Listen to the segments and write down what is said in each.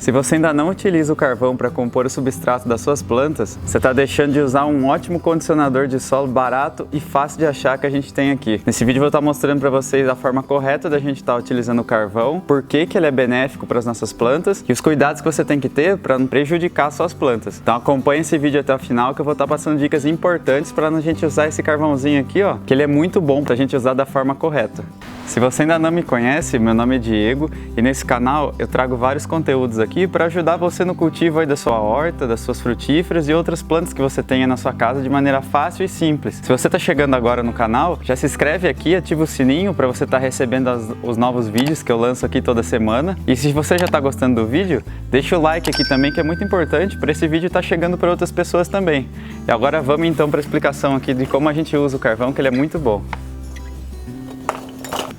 Se você ainda não utiliza o carvão para compor o substrato das suas plantas, você está deixando de usar um ótimo condicionador de solo barato e fácil de achar que a gente tem aqui. Nesse vídeo eu vou estar mostrando para vocês a forma correta da gente estar utilizando o carvão, por que ele é benéfico para as nossas plantas e os cuidados que você tem que ter para não prejudicar suas plantas. Então acompanhe esse vídeo até o final que eu vou estar passando dicas importantes para a gente usar esse carvãozinho aqui, ó, que ele é muito bom para a gente usar da forma correta. Se você ainda não me conhece, meu nome é Diego e nesse canal eu trago vários conteúdos aqui para ajudar você no cultivo aí da sua horta, das suas frutíferas e outras plantas que você tenha na sua casa de maneira fácil e simples. Se você está chegando agora no canal, já se inscreve aqui, ativa o sininho para você estar recebendo os novos vídeos que eu lanço aqui toda semana. E se você já está gostando do vídeo, deixa o like aqui também, que é muito importante para esse vídeo estar chegando para outras pessoas também. E agora vamos então para a explicação aqui de como a gente usa o carvão, que ele é muito bom.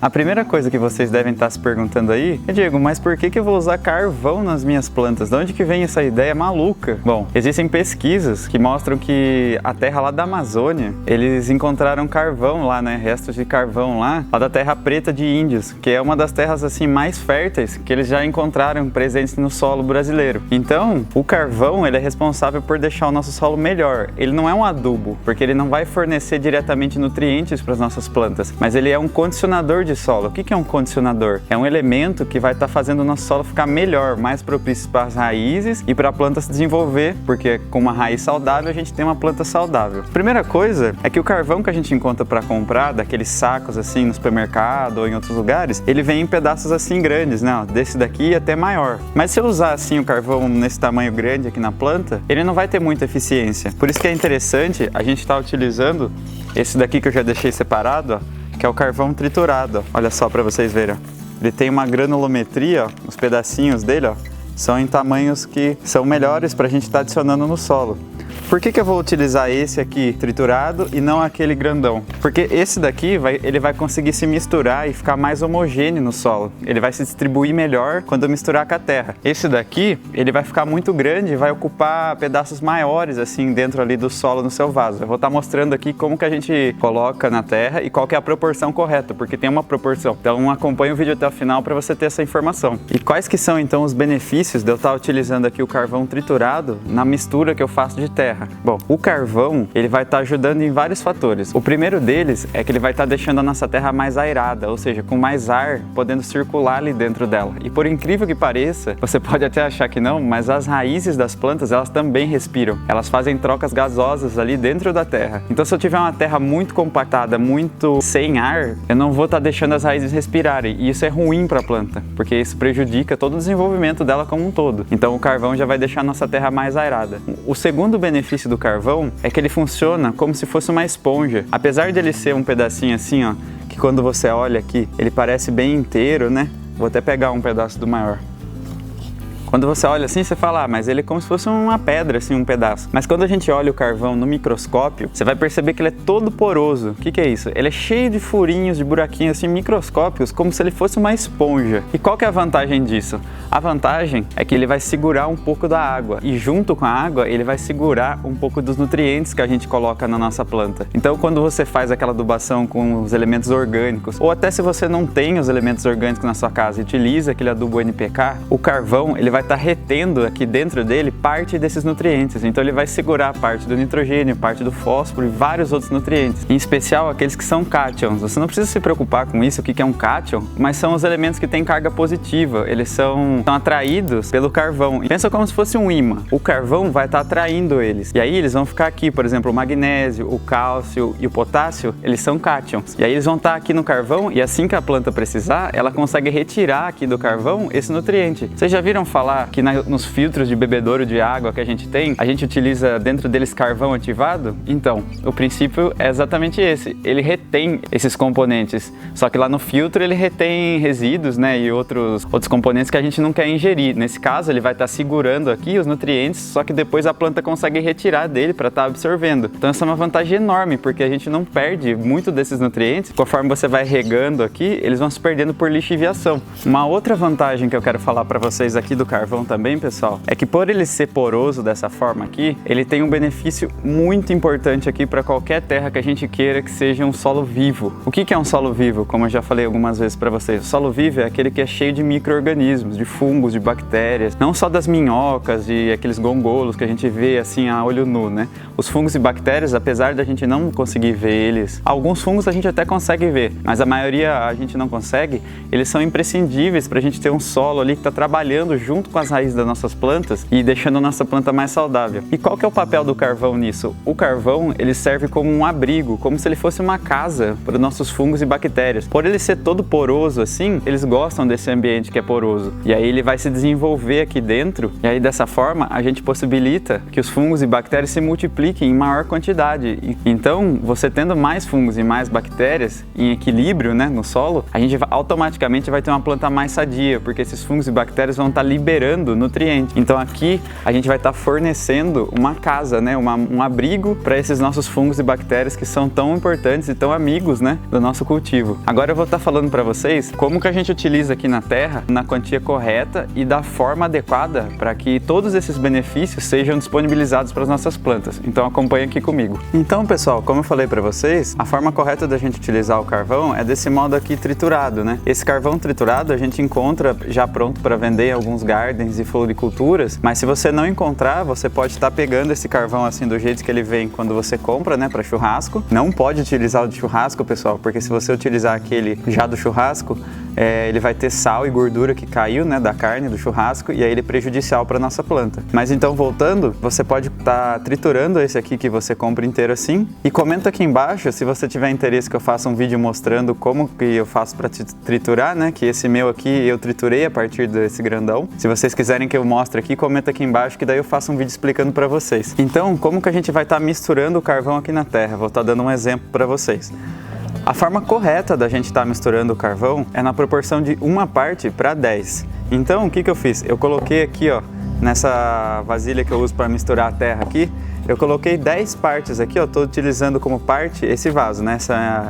A primeira coisa que vocês devem estar se perguntando aí é, Diego, mas por que eu vou usar carvão nas minhas plantas? De onde que vem essa ideia maluca? Bom, existem pesquisas que mostram que a terra lá da Amazônia, eles encontraram carvão lá, né? Restos de carvão lá da terra preta de índios, que é uma das terras assim mais férteis que eles já encontraram presentes no solo brasileiro. Então, o carvão, ele é responsável por deixar o nosso solo melhor. Ele não é um adubo, porque ele não vai fornecer diretamente nutrientes para as nossas plantas, mas ele é um condicionador de solo. O que é um condicionador? É um elemento que vai estar fazendo o nosso solo ficar melhor, mais propício para as raízes e para a planta se desenvolver, porque com uma raiz saudável a gente tem uma planta saudável. Primeira coisa é que o carvão que a gente encontra para comprar, daqueles sacos assim no supermercado ou em outros lugares, ele vem em pedaços assim grandes, né? Desse daqui até maior. Mas se eu usar assim o carvão nesse tamanho grande aqui na planta, ele não vai ter muita eficiência. Por isso que é interessante a gente estar utilizando esse daqui que eu já deixei separado, ó, que é o carvão triturado, ó. Olha só para vocês verem, ó. Ele tem uma granulometria, ó. Os pedacinhos dele, ó, são em tamanhos que são melhores para a gente estar adicionando no solo. Por que eu vou utilizar esse aqui triturado e não aquele grandão? Porque esse daqui ele vai conseguir se misturar e ficar mais homogêneo no solo. Ele vai se distribuir melhor quando eu misturar com a terra. Esse daqui, ele vai ficar muito grande e vai ocupar pedaços maiores assim dentro ali do solo no seu vaso. Eu vou estar mostrando aqui como que a gente coloca na terra e qual que é a proporção correta, porque tem uma proporção. Então acompanhe o vídeo até o final para você ter essa informação. E quais que são então os benefícios de eu estar utilizando aqui o carvão triturado na mistura que eu faço de terra? Bom, o carvão, ele vai estar ajudando em vários fatores. O primeiro deles é que ele vai estar deixando a nossa terra mais aerada, ou seja, com mais ar podendo circular ali dentro dela. E por incrível que pareça, você pode até achar que não, mas as raízes das plantas, elas também respiram. Elas fazem trocas gasosas ali dentro da terra. Então se eu tiver uma terra muito compactada, muito sem ar, eu não vou estar deixando as raízes respirarem. E isso é ruim para a planta, porque isso prejudica todo o desenvolvimento dela como um todo. Então o carvão já vai deixar a nossa terra mais aerada. O segundo benefício do carvão é que ele funciona como se fosse uma esponja. Apesar dele ser um pedacinho assim, ó, que quando você olha aqui, ele parece bem inteiro, né? Vou até pegar um pedaço do maior. Quando você olha assim, você fala, mas ele é como se fosse uma pedra, assim, um pedaço. Mas quando a gente olha o carvão no microscópio, você vai perceber que ele é todo poroso. O que é isso? Ele é cheio de furinhos, de buraquinhos, assim, microscópicos, como se ele fosse uma esponja. E qual que é a vantagem disso? A vantagem é que ele vai segurar um pouco da água. E junto com a água, ele vai segurar um pouco dos nutrientes que a gente coloca na nossa planta. Então, quando você faz aquela adubação com os elementos orgânicos, ou até se você não tem os elementos orgânicos na sua casa e utiliza aquele adubo NPK, o carvão, ele vai estar retendo aqui dentro dele parte desses nutrientes. Então ele vai segurar parte do nitrogênio, parte do fósforo e vários outros nutrientes, em especial aqueles que são cátions. Você não precisa se preocupar com isso, o que é um cátion, mas são os elementos que têm carga positiva. Eles são atraídos pelo carvão. Pensa como se fosse um ímã. O carvão vai estar atraindo eles. E aí eles vão ficar aqui, por exemplo, o magnésio, o cálcio e o potássio, eles são cátions. E aí eles vão estar aqui no carvão e assim que a planta precisar, ela consegue retirar aqui do carvão esse nutriente. Vocês já viram falar que nos filtros de bebedouro de água que a gente tem, a gente utiliza dentro deles carvão ativado? Então, o princípio é exatamente esse. Ele retém esses componentes, só que lá no filtro ele retém resíduos, né, e outros componentes que a gente não quer ingerir. Nesse caso, ele vai estar segurando aqui os nutrientes, só que depois a planta consegue retirar dele para estar absorvendo. Então essa é uma vantagem enorme, porque a gente não perde muito desses nutrientes. Conforme você vai regando aqui, eles vão se perdendo por lixiviação. Uma outra vantagem que eu quero falar para vocês aqui do carvão carvão também, pessoal, é que por ele ser poroso dessa forma aqui, ele tem um benefício muito importante aqui para qualquer terra que a gente queira que seja um solo vivo. O que é um solo vivo? Como eu já falei algumas vezes para vocês, o solo vivo é aquele que é cheio de micro-organismos, de fungos, de bactérias, não só das minhocas e aqueles gongolos que a gente vê assim a olho nu, né? Os fungos e bactérias, apesar da gente não conseguir ver eles, alguns fungos a gente até consegue ver, mas a maioria a gente não consegue, eles são imprescindíveis para a gente ter um solo ali que está trabalhando junto com as raízes das nossas plantas e deixando a nossa planta mais saudável. E qual que é o papel do carvão nisso? O carvão, ele serve como um abrigo, como se ele fosse uma casa para os nossos fungos e bactérias. Por ele ser todo poroso assim, eles gostam desse ambiente que é poroso. E aí ele vai se desenvolver aqui dentro, e aí dessa forma a gente possibilita que os fungos e bactérias se multipliquem em maior quantidade. Então, você tendo mais fungos e mais bactérias em equilíbrio, né, no solo, a gente automaticamente vai ter uma planta mais sadia, porque esses fungos e bactérias vão estar liberando nutrientes. Então aqui a gente vai estar fornecendo uma casa, né, um abrigo para esses nossos fungos e bactérias que são tão importantes e tão amigos, né, do nosso cultivo. Agora eu vou estar falando para vocês como que a gente utiliza aqui na terra na quantia correta e da forma adequada para que todos esses benefícios sejam disponibilizados para as nossas plantas. Então acompanhe aqui comigo. Então, pessoal, como eu falei para vocês, a forma correta da gente utilizar o carvão é desse modo aqui triturado, né? Esse carvão triturado a gente encontra já pronto para vender em alguns gardens e floriculturas, mas se você não encontrar, você pode estar pegando esse carvão assim do jeito que ele vem quando você compra, né, para churrasco. Não pode utilizar o de churrasco, pessoal, porque se você utilizar aquele já do churrasco, ele vai ter sal e gordura que caiu, né, da carne do churrasco, e aí ele é prejudicial para nossa planta. Mas então, voltando, você pode estar triturando esse aqui que você compra inteiro assim, e comenta aqui embaixo se você tiver interesse que eu faça um vídeo mostrando como que eu faço para triturar, né, que esse meu aqui eu triturei a partir desse grandão. Se vocês quiserem que eu mostre aqui, comenta aqui embaixo que daí eu faço um vídeo explicando para vocês. Então, como que a gente vai estar misturando o carvão aqui na terra? Vou estar dando um exemplo para vocês. A forma correta da gente estar misturando o carvão é na proporção de 1:10. Então, o que eu fiz? Eu coloquei aqui, ó, nessa vasilha que eu uso para misturar a terra aqui, eu coloquei 10 partes aqui, ó, estou utilizando como parte esse vaso, né?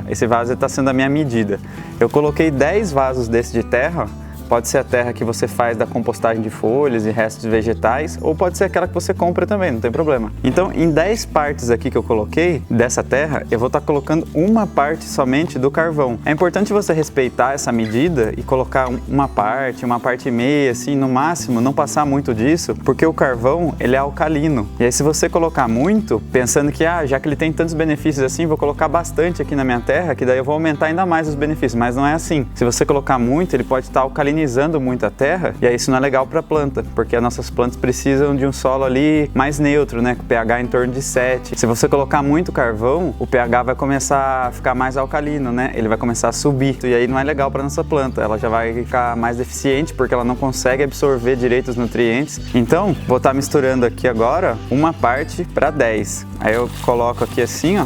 Esse vaso está sendo a minha medida. Eu coloquei 10 vasos desse de terra. Pode ser a terra que você faz da compostagem de folhas e restos vegetais, ou pode ser aquela que você compra também, não tem problema. Então, em 10 partes aqui que eu coloquei dessa terra, eu vou estar colocando uma parte somente do carvão. É importante você respeitar essa medida e colocar uma parte e meia, assim, no máximo, não passar muito disso, porque o carvão, ele é alcalino. E aí, se você colocar muito, pensando que, já que ele tem tantos benefícios assim, vou colocar bastante aqui na minha terra, que daí eu vou aumentar ainda mais os benefícios, mas não é assim. Se você colocar muito, ele pode estar alcalinizando muito a terra, e aí isso não é legal para a planta, porque as nossas plantas precisam de um solo ali mais neutro, né, com pH em torno de 7. Se você colocar muito carvão, o pH vai começar a ficar mais alcalino, né, ele vai começar a subir, e aí não é legal para nossa planta, ela já vai ficar mais deficiente, porque ela não consegue absorver direito os nutrientes. Então, vou estar misturando aqui agora 1:10. Aí eu coloco aqui assim, ó,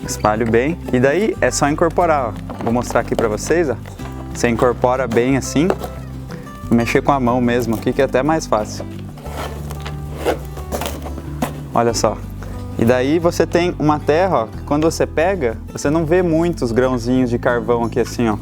espalho bem, e daí é só incorporar, ó. Vou mostrar aqui para vocês, ó. Você incorpora bem assim, mexer com a mão mesmo aqui que é até mais fácil. Olha só. E daí você tem uma terra, ó, que quando você pega, você não vê muitos grãozinhos de carvão aqui assim, ó.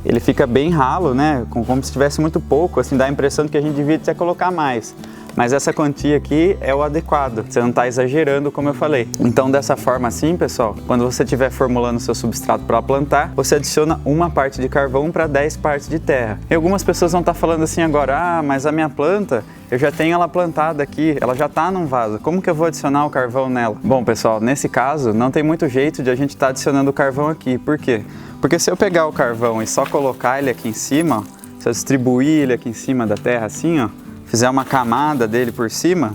Ele fica bem ralo, né, como se tivesse muito pouco, assim, dá a impressão de que a gente devia até colocar mais. Mas essa quantia aqui é o adequado, você não está exagerando, como eu falei. Então, dessa forma assim, pessoal, quando você estiver formulando o seu substrato para plantar, você adiciona uma parte de carvão para 10 partes de terra. E algumas pessoas vão estar falando assim agora, mas a minha planta, eu já tenho ela plantada aqui, ela já está num vaso, como que eu vou adicionar o carvão nela? Bom, pessoal, nesse caso, não tem muito jeito de a gente estar adicionando o carvão aqui. Por quê? Porque se eu pegar o carvão e só colocar ele aqui em cima, se eu distribuir ele aqui em cima da terra assim, ó, fizer uma camada dele por cima,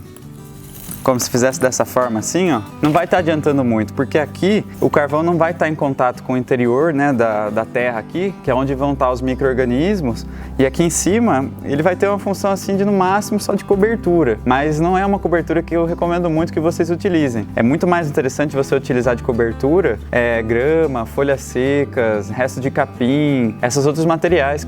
como se fizesse dessa forma assim, ó, não vai estar adiantando muito, porque aqui o carvão não vai estar em contato com o interior, né, da terra aqui, que é onde vão estar os micro-organismos, e aqui em cima ele vai ter uma função assim de no máximo só de cobertura, mas não é uma cobertura que eu recomendo muito que vocês utilizem. É muito mais interessante você utilizar de cobertura grama, folhas secas, resto de capim, esses outros materiais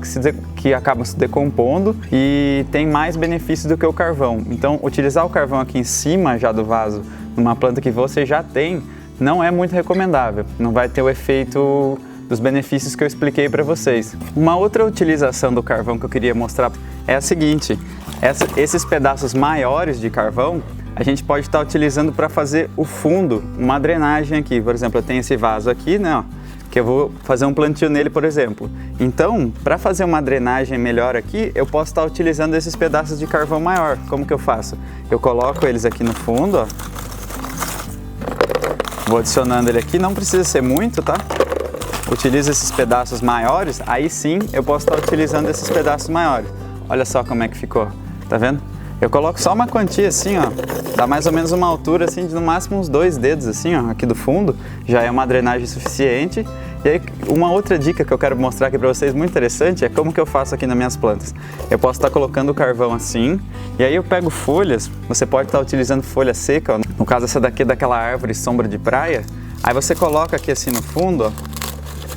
que acabam se decompondo e tem mais benefícios do que o carvão. Então, utilizar o carvão aqui em cima já do vaso, numa planta que você já tem, não é muito recomendável. Não vai ter o efeito dos benefícios que eu expliquei para vocês. Uma outra utilização do carvão que eu queria mostrar é a seguinte: esses pedaços maiores de carvão a gente pode estar utilizando para fazer o fundo, uma drenagem aqui. Por exemplo, eu tenho esse vaso aqui, né, ó, que eu vou fazer um plantio nele, por exemplo. Então, para fazer uma drenagem melhor aqui, eu posso estar utilizando esses pedaços de carvão maior. Como que eu faço? Eu coloco eles aqui no fundo, ó. Vou adicionando ele aqui, não precisa ser muito, tá? Utilizo esses pedaços maiores, aí sim eu posso estar utilizando esses pedaços maiores. Olha só como é que ficou, tá vendo? Eu coloco só uma quantia assim, ó, dá mais ou menos uma altura assim de no máximo uns 2 dedos assim, ó, aqui do fundo, já é uma drenagem suficiente. E aí, uma outra dica que eu quero mostrar aqui para vocês muito interessante é como que eu faço aqui nas minhas plantas. Eu posso estar colocando o carvão assim, e aí eu pego folhas, você pode estar utilizando folha seca, ó, no caso essa daqui é daquela árvore sombra de praia, aí você coloca aqui assim no fundo, ó,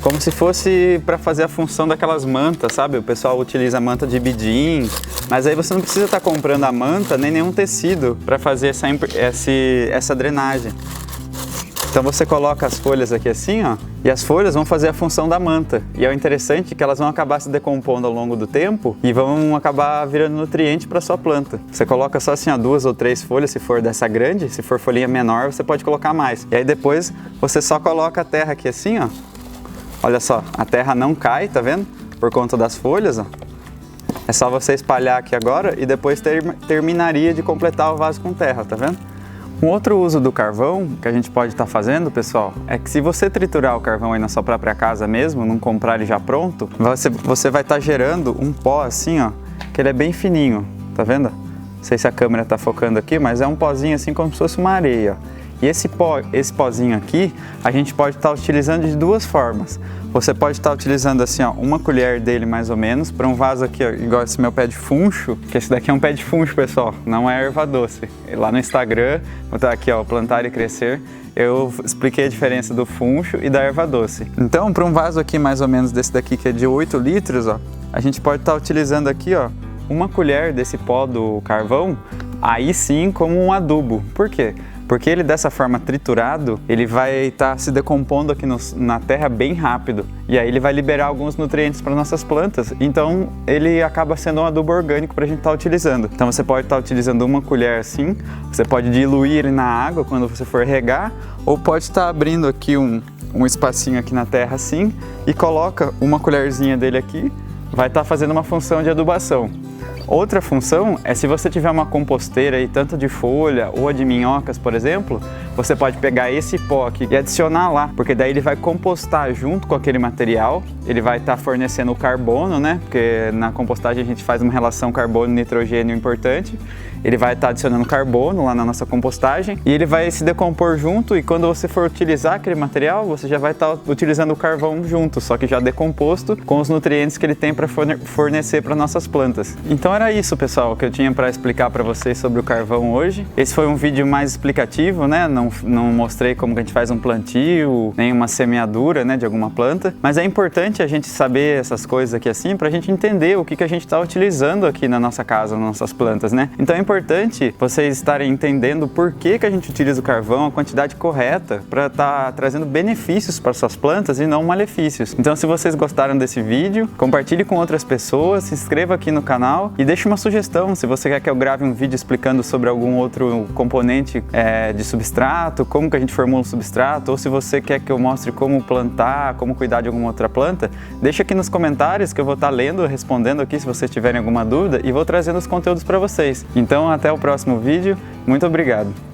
como se fosse para fazer a função daquelas mantas, sabe? O pessoal utiliza a manta de bidim, mas aí você não precisa estar comprando a manta nem nenhum tecido para fazer essa drenagem. Então você coloca as folhas aqui assim, ó, e as folhas vão fazer a função da manta. E é o interessante que elas vão acabar se decompondo ao longo do tempo e vão acabar virando nutriente para sua planta. Você coloca só assim, ó, 2 ou 3 folhas, se for dessa grande, se for folhinha menor, você pode colocar mais. E aí depois você só coloca a terra aqui assim, ó. Olha só, a terra não cai, tá vendo? Por conta das folhas, ó. É só você espalhar aqui agora e depois terminaria de completar o vaso com terra, tá vendo? Um outro uso do carvão que a gente pode estar fazendo, pessoal, é que se você triturar o carvão aí na sua própria casa mesmo, não comprar ele já pronto, você vai estar gerando um pó assim, ó, que ele é bem fininho, tá vendo? Não sei se a câmera tá focando aqui, mas é um pozinho assim como se fosse uma areia, ó. E esse pozinho aqui, a gente pode estar utilizando de 2 formas. Você pode estar utilizando assim, ó, uma colher dele mais ou menos, para um vaso aqui, ó, igual esse meu pé de funcho, que esse daqui é um pé de funcho, pessoal, não é erva doce. Lá no Instagram, vou estar aqui, ó, Plantar e Crescer, eu expliquei a diferença do funcho e da erva doce. Então, para um vaso aqui mais ou menos desse daqui, que é de 8 litros, ó, a gente pode estar utilizando aqui, ó, uma colher desse pó do carvão, aí sim como um adubo. Por quê? Porque ele dessa forma triturado, ele vai estar se decompondo aqui na terra bem rápido. E aí ele vai liberar alguns nutrientes para nossas plantas. Então ele acaba sendo um adubo orgânico para a gente estar utilizando. Então você pode estar utilizando uma colher assim, você pode diluir ele na água quando você for regar, ou pode estar abrindo aqui um espacinho aqui na terra assim, e coloca uma colherzinha dele aqui, vai estar fazendo uma função de adubação. Outra função é se você tiver uma composteira aí, tanto de folha ou de minhocas, por exemplo, você pode pegar esse pó aqui e adicionar lá, porque daí ele vai compostar junto com aquele material, ele vai estar fornecendo o carbono, né? Porque na compostagem a gente faz uma relação carbono-nitrogênio importante. Ele vai estar adicionando carbono lá na nossa compostagem e ele vai se decompor junto, e quando você for utilizar aquele material, você já vai estar utilizando o carvão junto, só que já decomposto com os nutrientes que ele tem para fornecer para nossas plantas. Então era isso, pessoal, que eu tinha para explicar para vocês sobre o carvão hoje. Esse foi um vídeo mais explicativo, né? Não mostrei como que a gente faz um plantio, nem uma semeadura, né, de alguma planta, mas é importante a gente saber essas coisas aqui assim, para a gente entender o que a gente está utilizando aqui na nossa casa, nas nossas plantas, né? Então é importante vocês estarem entendendo por que a gente utiliza o carvão, a quantidade correta, para estar trazendo benefícios para suas plantas e não malefícios. Então, se vocês gostaram desse vídeo, compartilhe com outras pessoas, se inscreva aqui no canal e deixe uma sugestão. Se você quer que eu grave um vídeo explicando sobre algum outro componente de substrato, como que a gente formula o substrato, ou se você quer que eu mostre como plantar, como cuidar de alguma outra planta, deixa aqui nos comentários que eu vou estar lendo, respondendo aqui se vocês tiverem alguma dúvida, e vou trazendo os conteúdos para vocês. Então, até o próximo vídeo. Muito obrigado!